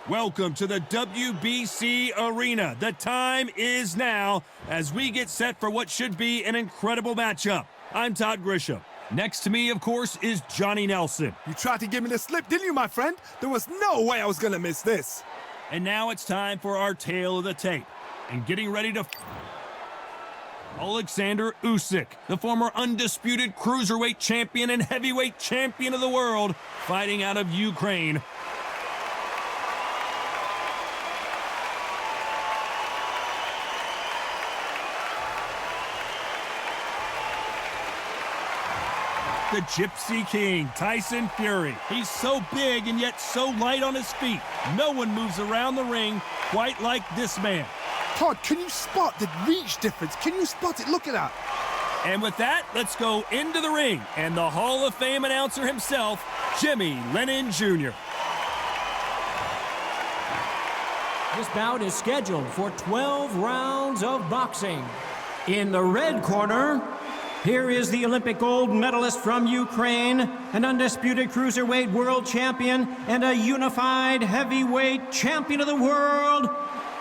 Welcome to the WBC Arena. The time is now as we get set for what should be an incredible matchup. I'm Todd Grisham. Next to me, of course, is Johnny Nelson. You tried to give me the slip, didn't you, my friend? There was no way I was going to miss this. And now it's time for our tale of the tape. And getting ready to... Alexander Usyk, the former undisputed cruiserweight champion and heavyweight champion of the world, fighting out of Ukraine. The Gypsy King, Tyson Fury. He's so big and yet so light on his feet. No one moves around the ring quite like this man. Todd, can you spot the reach difference? Can you spot it? Look at that. And with that, let's go into the ring. And the Hall of Fame announcer himself, Jimmy Lennon Jr. This bout is scheduled for 12 rounds of boxing. In the red corner, here is the Olympic gold medalist from Ukraine, an undisputed cruiserweight world champion, and a unified heavyweight champion of the world,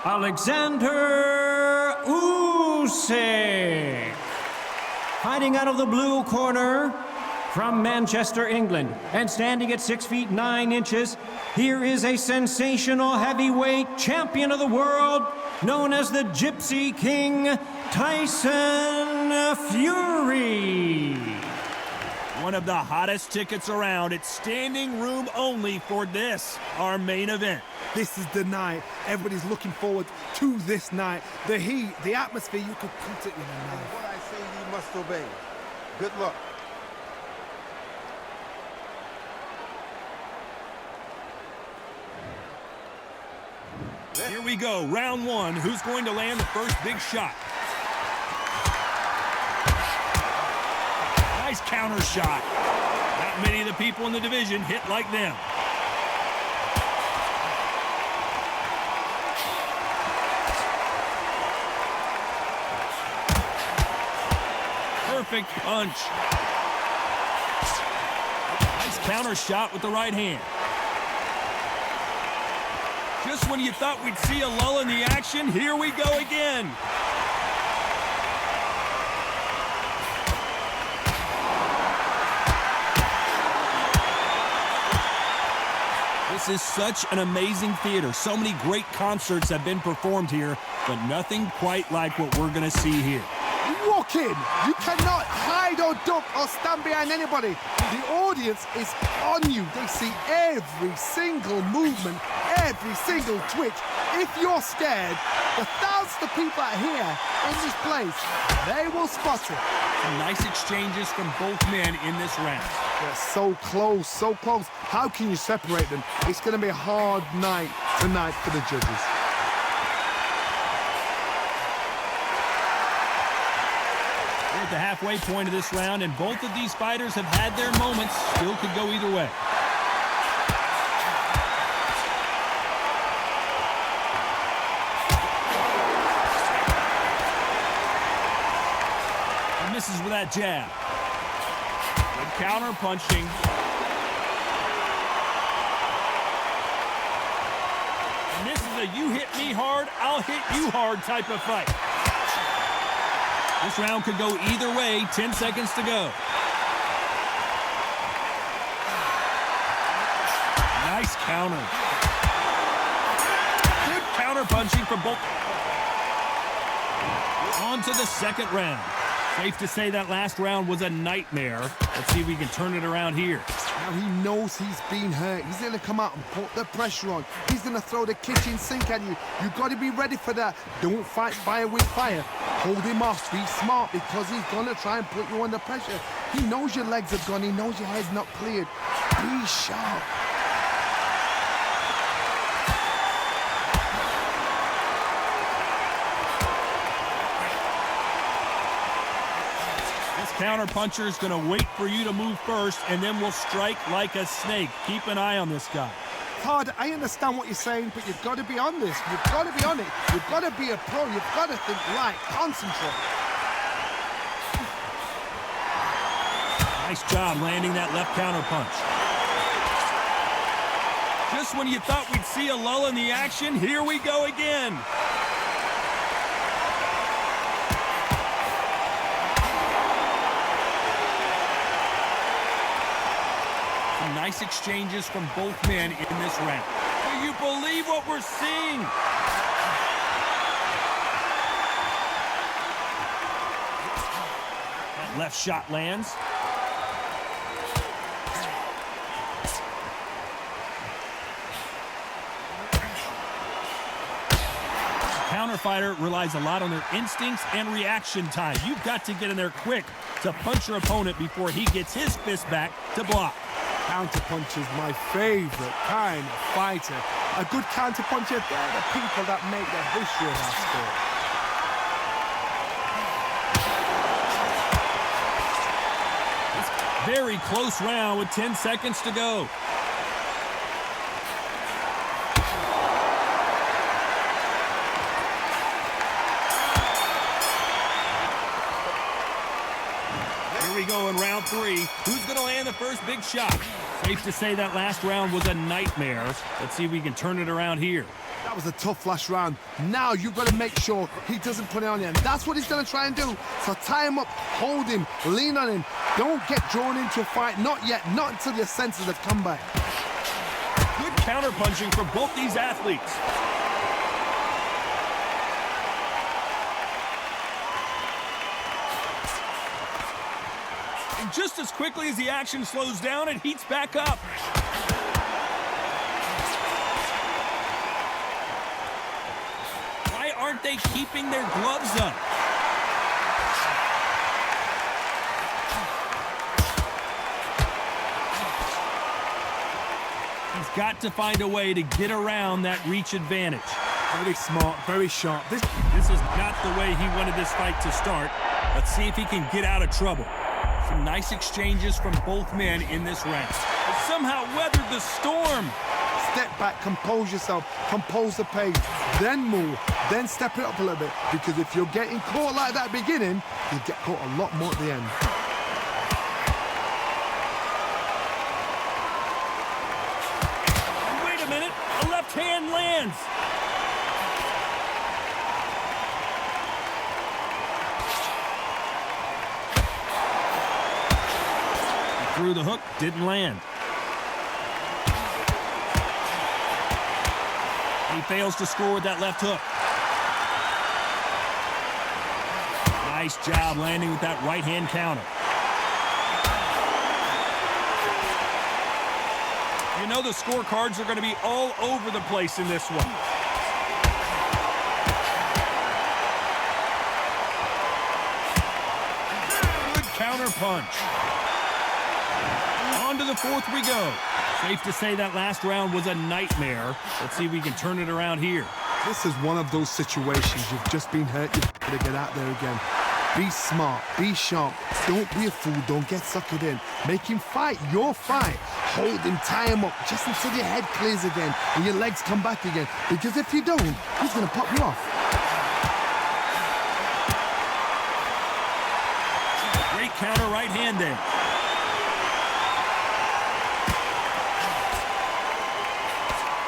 Alexander Usyk. Fighting out of the blue corner, from Manchester, England, and standing at 6 feet 9 inches, here is a sensational heavyweight champion of the world, known as the Gypsy King, Tyson Fury. One of the hottest tickets around. It's standing room only for this, our main event. This is the night. Everybody's looking forward to this night. The heat, the atmosphere, you could put it in a knife. What I say you must obey. Good luck. Here we go, round one. Who's going to land the first big shot? Nice counter shot. Not many of the people in the division hit like them. Perfect punch. Nice counter shot with the right hand. Just when you thought we'd see a lull in the action, here we go again. This is such an amazing theater. So many great concerts have been performed here, but nothing quite like what we're going to see here. You walk in, you cannot hide or duck or stand behind anybody. The audience is on you. They see every single movement, every single twitch. If you're scared, the thousands of people out here in this place, they will spot it. Some nice exchanges from both men in this round. They're so close, so close. How can you separate them? It's going to be a hard night tonight for the judges. We're at the halfway point of this round, and both of these fighters have had their moments. Still could go either way. And misses with that jab. Good counter punching. And this is a you hit me hard, I'll hit you hard type of fight. This round could go either way. 10 seconds to go. Nice counter. Good counter punching from both. On to the second round. Safe to say that last round was a nightmare. Let's see if we can turn it around here. Now he knows he's been hurt. He's going to come out and put the pressure on. He's going to throw the kitchen sink at you. You've got to be ready for that. Don't fight fire with fire. Hold him off. Be smart because he's going to try and put you under pressure. He knows your legs are gone. He knows your head's not cleared. Be sharp. Counter-puncher is going to wait for you to move first, and then will strike like a snake. Keep an eye on this guy. Todd, I understand what you're saying, but you've got to be on this. You've got to be on it. You've got to be a pro. You've got to think right. Concentrate. Nice job landing that left counter-punch. Just when you thought we'd see a lull in the action, here we go again. Some nice exchanges from both men in this round. Do you believe what we're seeing? That left shot lands. Counterfighter relies a lot on their instincts and reaction time. You've got to get in there quick to punch your opponent before he gets his fist back to block. Counterpunch is my favorite kind of fighter. A good counterpuncher, they're the people that make the history of our sport. It's a very close round with 10 seconds to go. We go in round 3. Who's going to land the first big shot? Safe to say that last round was a nightmare. Let's see if we can turn it around here. That was a tough last round. Now you've got to make sure he doesn't put it on you. And that's what he's going to try and do. So tie him up, hold him, lean on him. Don't get drawn into a fight. Not yet. Not until your senses have come back. Good counterpunching from both these athletes. And just as quickly as the action slows down, it heats back up. Why aren't they keeping their gloves up? He's got to find a way to get around that reach advantage. Very smart, very sharp. This is not the way he wanted this fight to start. Let's see if he can get out of trouble. Some nice exchanges from both men in this round. They somehow weathered the storm. Step back, compose yourself, compose the pace, then move, then step it up a little bit. Because if you're getting caught like that at the beginning, you'll get caught a lot more at the end. Wait a minute, a left hand lands. Through the hook, didn't land. He fails to score with that left hook. Nice job landing with that right hand counter. You know the scorecards are going to be all over the place in this one. Good counter punch. On to the fourth we go. Safe to say that last round was a nightmare. Let's see if we can turn it around here. This is one of those situations. You've just been hurt. You've got to get out there again. Be smart. Be sharp. Don't be a fool. Don't get suckered in. Make him fight your fight. Hold him, tie him up, just until your head clears again and your legs come back again. Because if you don't, he's going to pop you off. Great counter right hand there.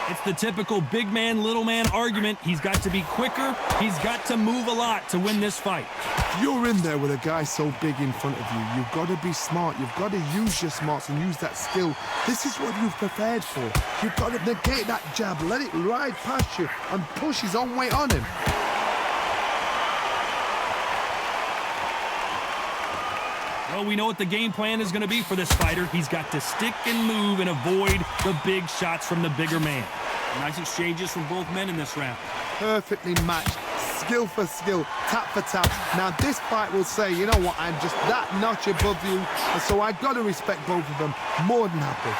It's the typical big man, little man argument. He's got to be quicker. He's got to move a lot to win this fight. If you're in there with a guy so big in front of you, you've got to be smart. You've got to use your smarts and use that skill. This is what you've prepared for. You've got to negate that jab, let it ride past you and push his own weight on him. Well, we know what the game plan is going to be for this fighter. He's got to stick and move and avoid the big shots from the bigger man. Nice exchanges from both men in this round. Perfectly matched, skill for skill, tap for tap. Now this fight will say, you know what, I'm just that notch above you, and so I've got to respect both of them. More than happy.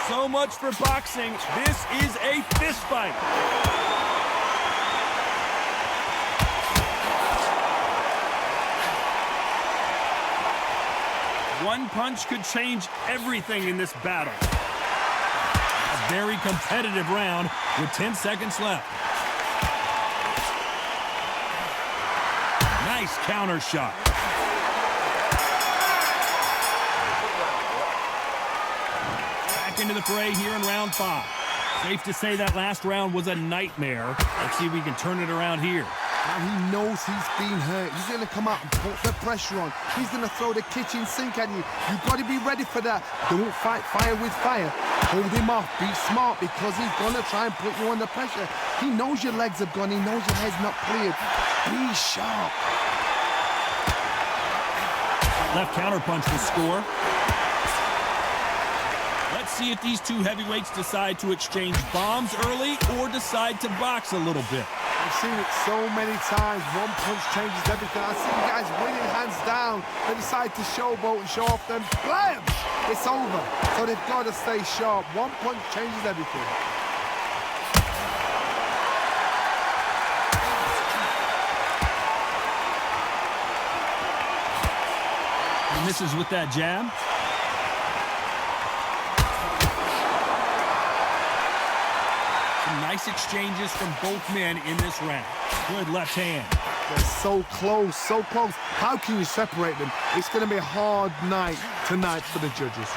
So much for boxing. This is a fist fight. One punch could change everything in this battle. very competitive round with 10 seconds left. Nice counter shot. Back into the fray here in round 5. Safe to say that last round was a nightmare. Let's see if we can turn it around here. Now he knows he's been hurt. He's going to come out and put the pressure on. He's going to throw the kitchen sink at you. You've got to be ready for that. Don't fight fire with fire. Hold him off. Be smart because he's going to try and put you under pressure. He knows your legs have gone. He knows your head's not cleared. Be sharp. Left counter punch will score. Let's see if these two heavyweights decide to exchange bombs early or decide to box a little bit. I've seen it so many times. One punch changes everything. I've seen guys winning hands down. They decide to showboat and show off them. Blam! It's over. So they've got to stay sharp. One punch changes everything. He misses with that jab. Nice exchanges from both men in this round. Good left hand. They're so close, so close. How can you separate them? It's going to be a hard night tonight for the judges.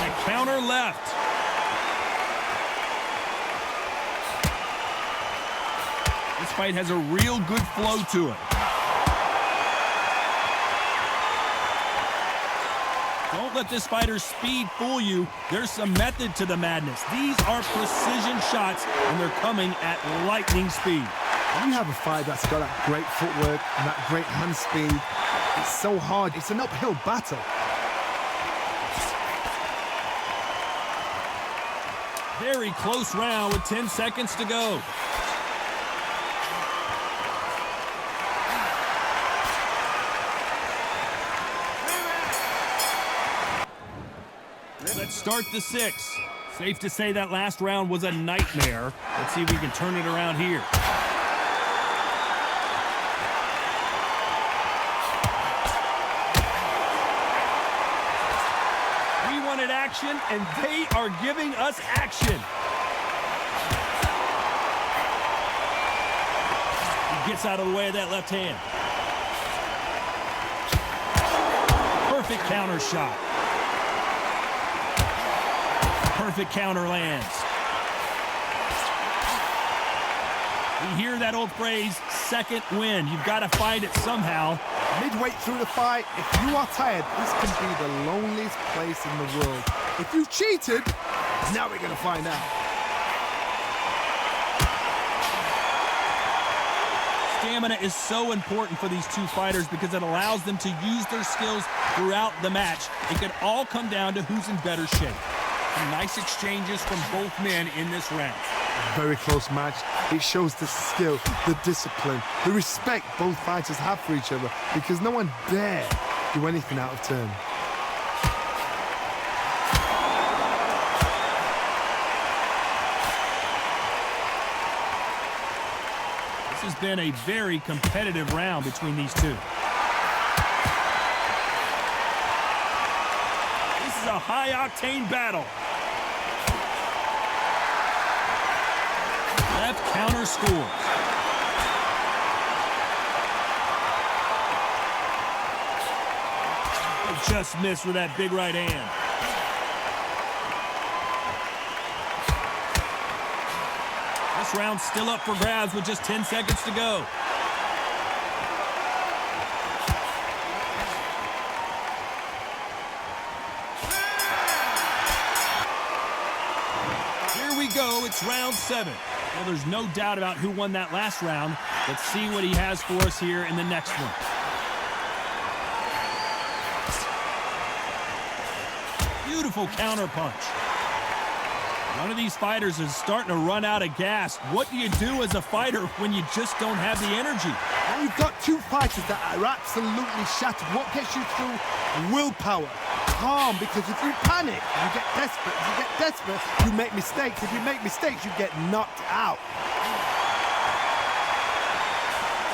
And counter left. This fight has a real good flow to it. Don't let this fighter's speed fool you. There's some method to the madness. These are precision shots, and they're coming at lightning speed. When you have a fight that's got that great footwork and that great hand speed, it's so hard. It's an uphill battle. Very close round with 10 seconds to go. Let's start the 6. Safe to say that last round was a nightmare. Let's see if we can turn it around here. We wanted action, and they are giving us action. He gets out of the way of that left hand. Perfect counter shot. Perfect counter lands. We hear that old phrase, second win. You've got to find it somehow. Midway through the fight, if you are tired, this can be the loneliest place in the world. If you cheated, now we're going to find out. Stamina is so important for these two fighters because it allows them to use their skills throughout the match. It could all come down to who's in better shape. Some nice exchanges from both men in this round. Very close match. It shows the skill, the discipline, the respect both fighters have for each other because no one dare do anything out of turn. This has been a very competitive round between these two. This is a high-octane battle. Left counter scores. They just missed with that big right hand. This round's still up for grabs with just 10 seconds to go. Here we go, it's round 7. Well, there's no doubt about who won that last round. Let's see what he has for us here in the next one. Beautiful counter punch. One of these fighters is starting to run out of gas. What do you do as a fighter when you just don't have the energy? Now you've got two fighters that are absolutely shattered. What gets you through? Willpower. Calm, because if you panic, you get desperate. If you get desperate, you make mistakes. If you make mistakes, you get knocked out.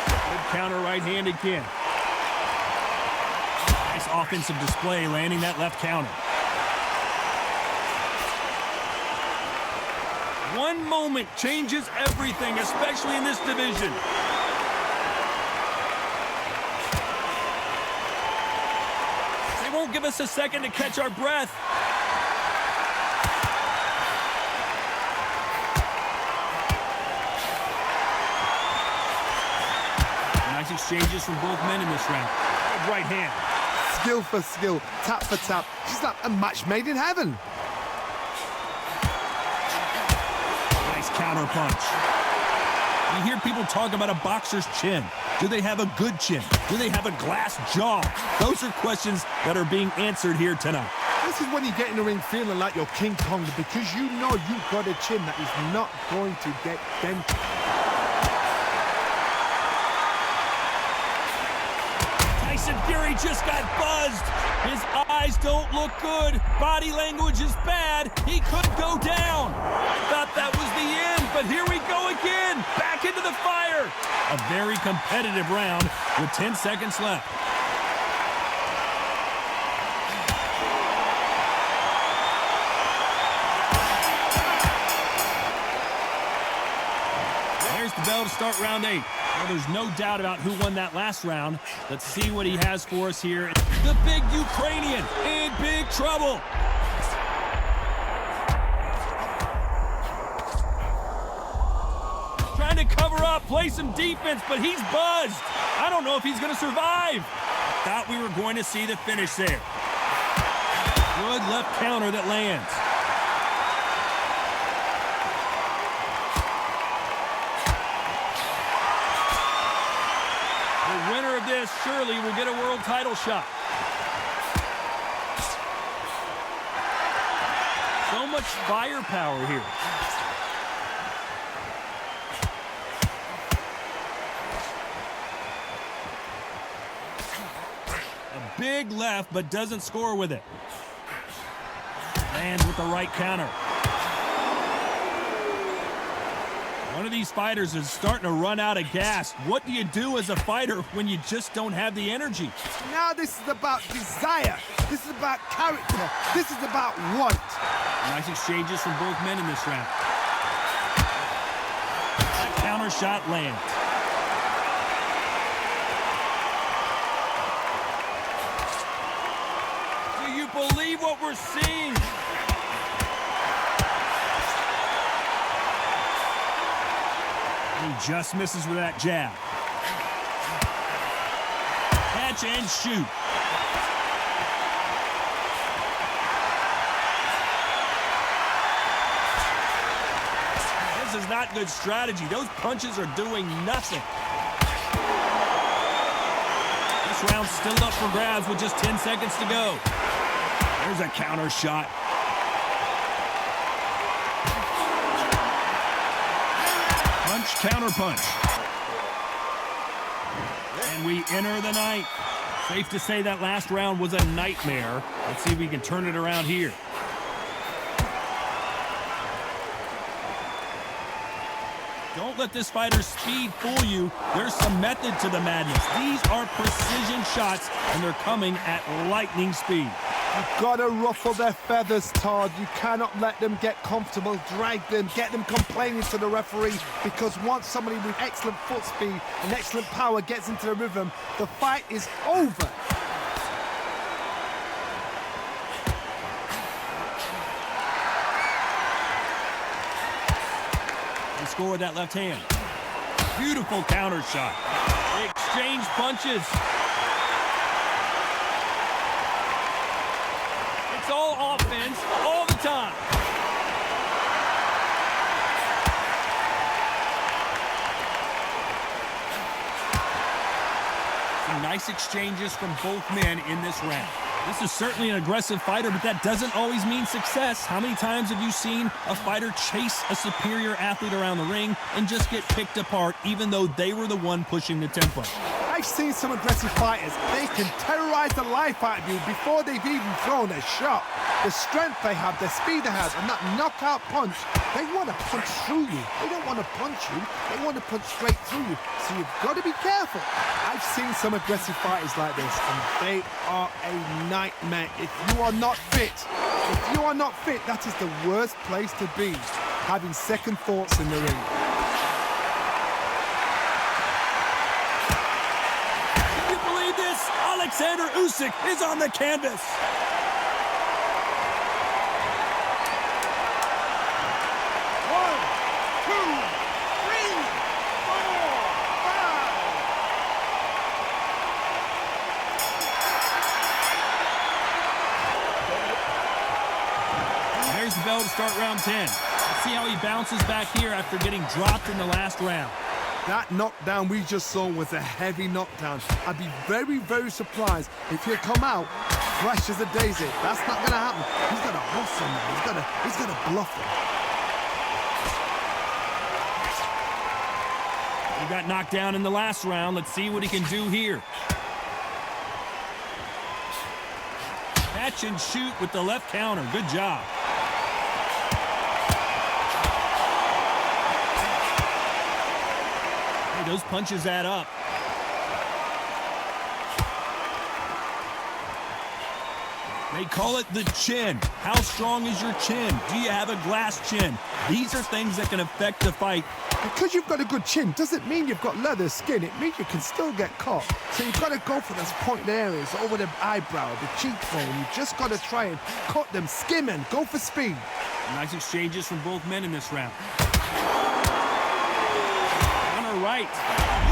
Good counter right hand again. Nice offensive display, landing that left counter. One moment changes everything, especially in this division. They won't give us a second to catch our breath. Nice exchanges from both men in this round. Good right hand. Skill for skill, tap for tap. She's like a match made in heaven. Nice counter punch. You hear people talk about a boxer's chin. Do they have a good chin? Do they have a glass jaw? Those are questions that are being answered here tonight. This is when you get in the ring feeling like you're King Kong because you know you've got a chin that is not going to get dented. Tyson Fury just got buzzed. His eyes don't look good. Body language is bad. He could go down. I thought that was the end, but here we go again. Back into the fire. A very competitive round with 10 seconds left. There's the bell to start round 8. Well, there's no doubt about who won that last round. Let's see what he has for us here. The big Ukrainian in big trouble. Trying to cover up, play some defense, but he's buzzed. I don't know if he's going to survive. Thought we were going to see the finish there. Good left counter that lands. The winner of this surely will get a world title shot. So much firepower here. A big left, but doesn't score with it. Lands with the right counter. One of these fighters is starting to run out of gas. What do you do as a fighter when you just don't have the energy? Now this is about desire. This is about character. This is about want. Nice exchanges from both men in this round. That counter shot lands. Do you believe what we're seeing? He just misses with that jab. Catch and shoot. This is not good strategy. Those punches are doing nothing. This round's still up for grabs with just 10 seconds to go. There's a counter shot. Punch, counter punch. And we enter the ninth. Safe to say that last round was a nightmare. Let's see if we can turn it around here. Don't let this fighter's speed fool you. There's some method to the madness. These are precision shots, and they're coming at lightning speed. You've got to ruffle their feathers, Todd. You cannot let them get comfortable, drag them, get them complaining to the referee, because once somebody with excellent foot speed and excellent power gets into the rhythm, the fight is over. They score with that left hand. Beautiful counter shot. They exchange punches. It's all offense all the time. Some nice exchanges from both men in this round. This is certainly an aggressive fighter, but that doesn't always mean success. How many times have you seen a fighter chase a superior athlete around the ring and just get picked apart even though they were the one pushing the tempo? I've seen some aggressive fighters. They can terrorize the life out of you before they've even thrown a shot. The strength they have, the speed they have, and that knockout punch, they want to punch through you. They don't want to punch you. They want to punch straight through you. So you've got to be careful. I've seen some aggressive fighters like this, and they are a nightmare. If you are not fit, that is the worst place to be. having second thoughts in the ring. Can you believe this? Alexander Usyk is on the canvas. There's the bell to start round 10. Let's see how he bounces back here after getting dropped in the last round. That knockdown we just saw was a heavy knockdown. I'd be very, very surprised if he'll come out fresh as a daisy. That's not going to happen. He's got to hustle now. He's got to bluff him. He got knocked down in the last round. Let's see what he can do here. Catch and shoot with the left counter. Good job. Hey, those punches add up. They call it the chin. How strong is your chin? Do you have a glass chin? These are things that can affect the fight. Because you've got a good chin doesn't mean you've got leather skin. It means you can still get caught. So you've got to go for those pointed areas over the eyebrow, the cheekbone. You've just got to try and cut them, skim and go for speed. Nice exchanges from both men in this round. On her right.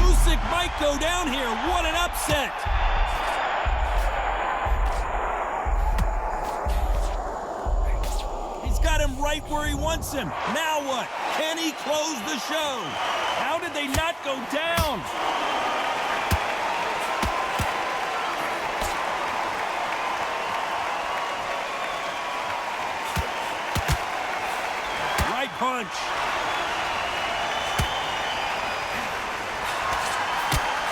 Usyk might go down here. What an upset. Got him right where he wants him. Now what? Can he close the show? How did they not go down? Right punch.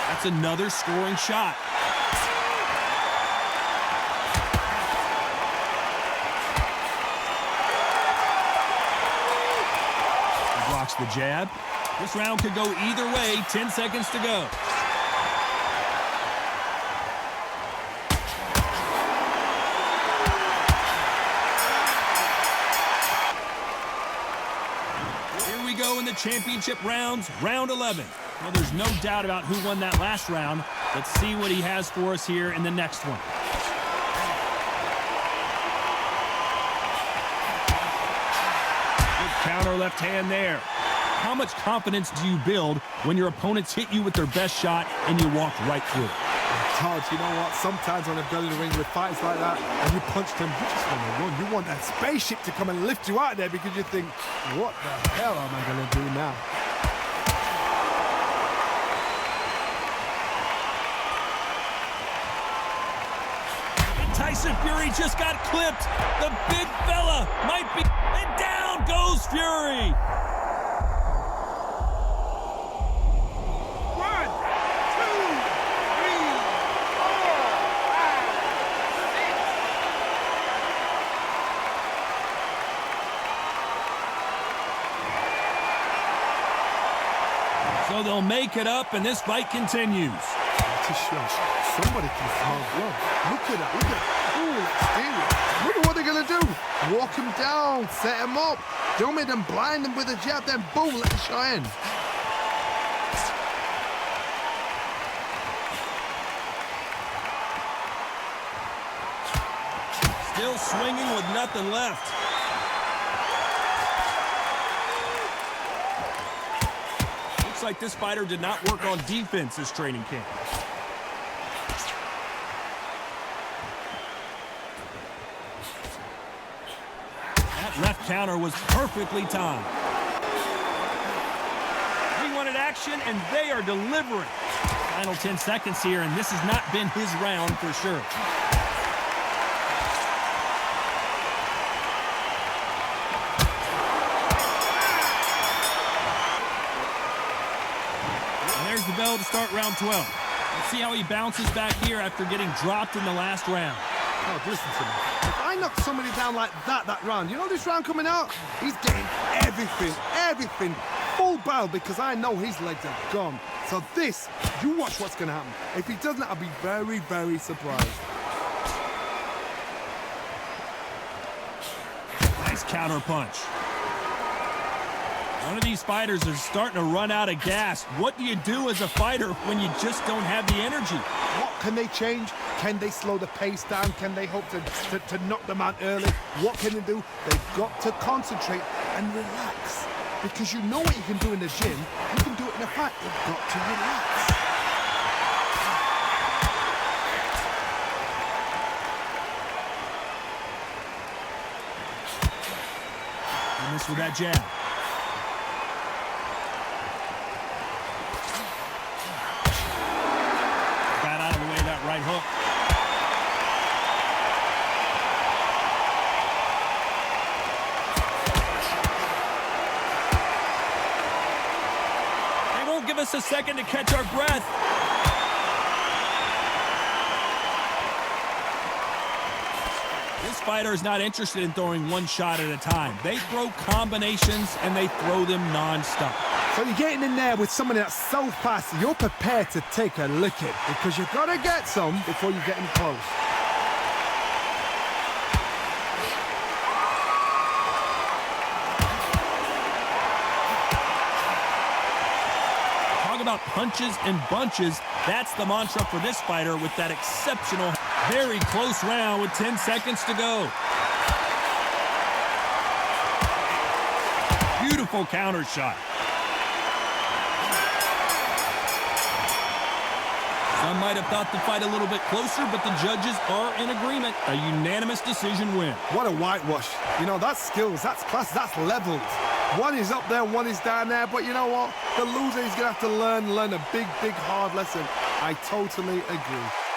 That's another scoring shot. The jab. This round could go either way. 10 seconds to go. Here we go in the championship rounds, round 11. Well, there's no doubt about who won that last round. Let's see what he has for us here in the next one. Good counter left hand there. How much confidence do you build when your opponents hit you with their best shot and you walk right through it? Todd, you know what? Sometimes when I've got in the ring with fights like that and you punch them, you just want to run. You want that spaceship to come and lift you out of there because you think, what the hell am I going to do now? And Tyson Fury just got clipped. The big fella might be... And down goes Fury. So they'll make it up, and this fight continues. Somebody can smell blood. Look at that. Look at that. Ooh, let's do it. Look at what they're going to do. Walk him down. Set him up. Don't make them blind him with a jab. Then boom, let the shot in. Still swinging with nothing left. Looks like this fighter did not work on defense this training camp. That left counter was perfectly timed. He wanted action, and they are delivering. Final 10 seconds here, and this has not been his round for sure. There's the bell to start round 12. Let's see how he bounces back here after getting dropped in the last round. Oh, listen to me. If I knock somebody down like that round, you know this round coming out? He's getting everything, full barrel because I know his legs are gone. So this, you watch what's going to happen. If he doesn't, I'll be very, very surprised. Nice counter punch. One of these fighters is starting to run out of gas. What do you do as a fighter when you just don't have the energy? What can they change? Can they slow the pace down? Can they hope to knock them out early? What can they do? They've got to concentrate and relax. Because you know what you can do in the gym, you can do it in a fight. You've got to relax. He missed with that jab. Got out of the way of that right hook. Give us a second to catch our breath. This fighter is not interested in throwing one shot at a time. They throw combinations and they throw them non-stop. So you're getting in there with someone that's so fast, you're prepared to take a licking because you've got to get some before you get in close. About punches and bunches. That's the mantra for this fighter with that exceptional, very close round with 10 seconds to go. Beautiful counter shot. Some might have thought the fight a little bit closer, but the judges are in agreement. A unanimous decision win. What a whitewash. You know, that's skills, that's class, that's levels. One is up there, one is down there, but you know what? The loser is going to have to learn a big, hard lesson. I totally agree.